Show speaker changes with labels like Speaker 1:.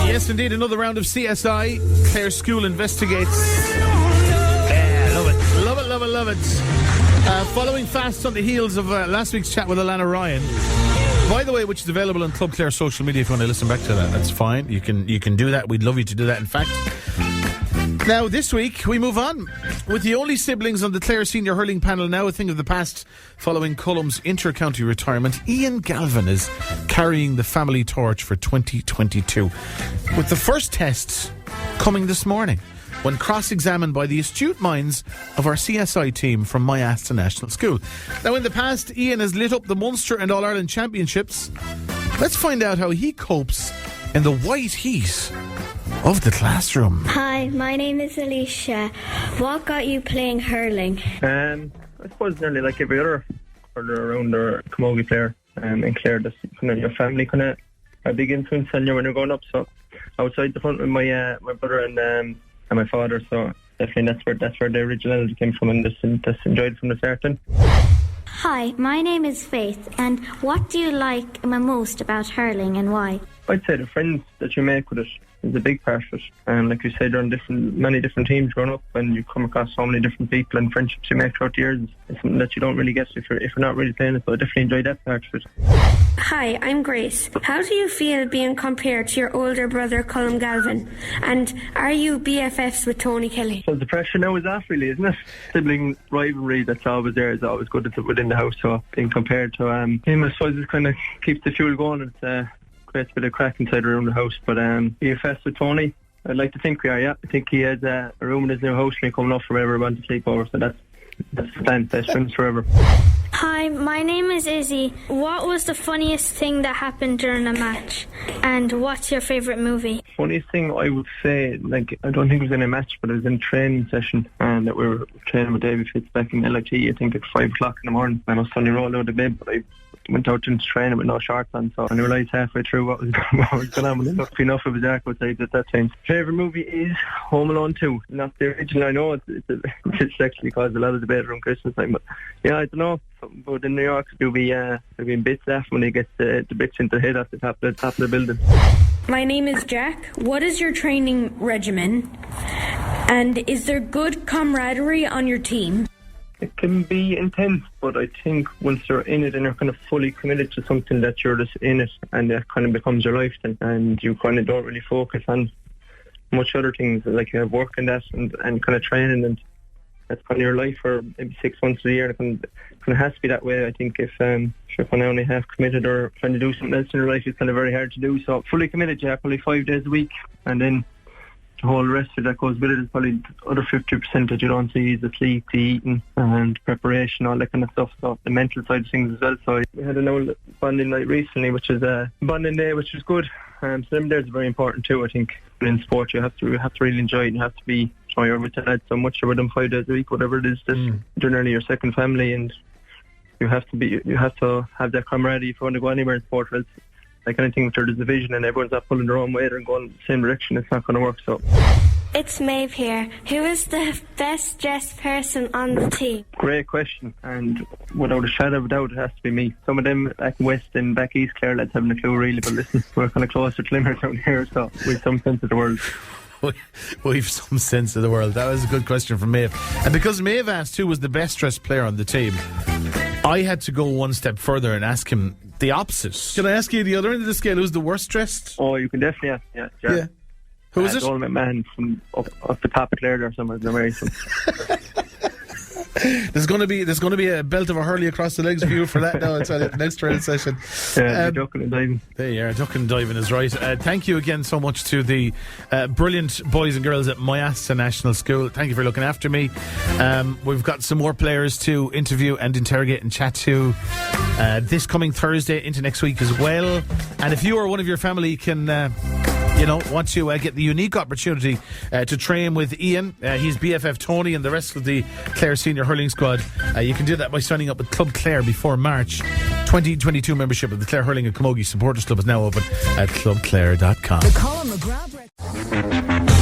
Speaker 1: Yes, indeed, another round of CSI. Clare School investigates. Yeah, love it. Love it, love it, love it. Following fast on the heels of last week's chat with Alana Ryan. By the way, which is available on Club Clare social media if you want to listen back to that. That's fine. You can do that. We'd love you to do that, in fact. Now, this week, we move on with the only siblings on the Clare Senior Hurling panel now a thing of the past following Cullum's inter-county retirement. Ian Galvin is carrying the family torch for 2022, with the first tests coming this morning when cross-examined by the astute minds of our CSI team from Moyasta National School. Now, in the past, Ian has lit up the Munster and All-Ireland Championships. Let's find out how he copes in the white heat of the classroom.
Speaker 2: Hi, my name is Alicia. What got you playing hurling?
Speaker 3: I suppose nearly like every other hurler around or camogie player in Clare, that's kind of your family kind of a big influence on you when you're growing up. So outside the front with my brother and my father, so definitely that's where the originality came from, and just enjoyed from the start then.
Speaker 2: Hi, my name is Faith, and what do you like most about hurling and why?
Speaker 3: I'd say the friends that you make with it is a big part of it. And like you said, you're on many different teams growing up, and you come across so many different people, and friendships you make throughout the years is something that you don't really get if you're not really playing it. So I definitely enjoy that part of it.
Speaker 4: Hi, I'm Grace. How do you feel being compared to your older brother, Colm Galvin? And are you BFFs with Tony Kelly?
Speaker 3: So the pressure now is off, really, isn't it? Sibling rivalry that's always there is always good within the house. So being compared to him, I suppose it kind of keeps the fuel going. It's creates a bit of crack inside around the house. But BFFs with Tony, I'd like to think we are, yeah. I think he has a room in his new house and coming off for wherever we want to sleep over. So that's the plan. Best friends forever.
Speaker 2: Hi, my name is Izzy. What was the funniest thing that happened during a match? And what's your favourite movie?
Speaker 3: Funniest thing I would say, like, I don't think it was in a match, but it was in a training session, and that we were training with David Fitz back in LIT, I think at 5 o'clock in the morning. I must only roll out of bed, but I went out into training with no shorts on, so I realised halfway through what was going on. Enough it was dark outside at that time. Favourite movie is Home Alone 2. Not the original, I know it's actually caused a lot of debate around Christmas time, but yeah, I don't know. But in New York, there'll be in bits left when he gets the bits into the head at the top of the building.
Speaker 4: My name is Jack. What is your training regimen? And is there good camaraderie on your team?
Speaker 3: It can be intense, but I think once you're in it and you're kind of fully committed to something, that you're just in it, and that kind of becomes your life then, and you kind of don't really focus on much other things, like you have work and that, and kind of training, and that's kind of your life for maybe 6 months of the year. It kind of has to be that way. I think if you're kind of only half committed or trying to do something else in your life, it's kind of very hard to do. So fully committed, yeah, probably 5 days a week, and then the whole rest of it that goes with it is probably the other 50% that you don't see, the sleep, the eating, and preparation, all that kind of stuff. So the mental side of things as well. So we had an old bonding night recently, which is a bonding day, which was good. So them days are very important too. I think in sport you have to really enjoy it, and you have to be you're with the lads so much, you're with them 5 days a week, whatever it is. They're nearly your second family, and you have to have that camaraderie if you want to go anywhere in sport. Else, like anything, if there's a division and everyone's not pulling their own weight and going the same direction, it's not going to work. So
Speaker 2: it's Maeve here. Who is the best dressed person on the team?
Speaker 3: Great question, and without a shadow of a doubt, it has to be me. Some of them back west and back east Clare lads haven't a clue really, but listen, we're kind of closer to Limerick down here, so we've some sense of the world.
Speaker 1: We've some sense of the world. That was a good question from Maeve. And because Maeve asked who was the best dressed player on the team, I had to go one step further and ask him the opposite. Can I ask you the other end of the scale? Who's the worst dressed?
Speaker 3: Oh, you can definitely ask. Yeah.
Speaker 1: Who is it?
Speaker 3: Old McMahon from up the top of Clare there somewhere.
Speaker 1: There's going to be a belt of a hurley across the legs for you for that now. It's the next training session.
Speaker 3: Ducking and diving.
Speaker 1: There you are, ducking and diving is right. Thank you again so much to the brilliant boys and girls at Moyasta National School. Thank you for looking after me. We've got some more players to interview and interrogate and chat to this coming Thursday into next week as well. And if you or one of your family can want to get the unique opportunity to train with Ian, he's BFF Tony and the rest of the Clare Senior Hurling squad, you can do that by signing up with Club Clare before March. 2022 membership of the Clare Hurling and Camogie Supporters Club is now open at clubclare.com. it.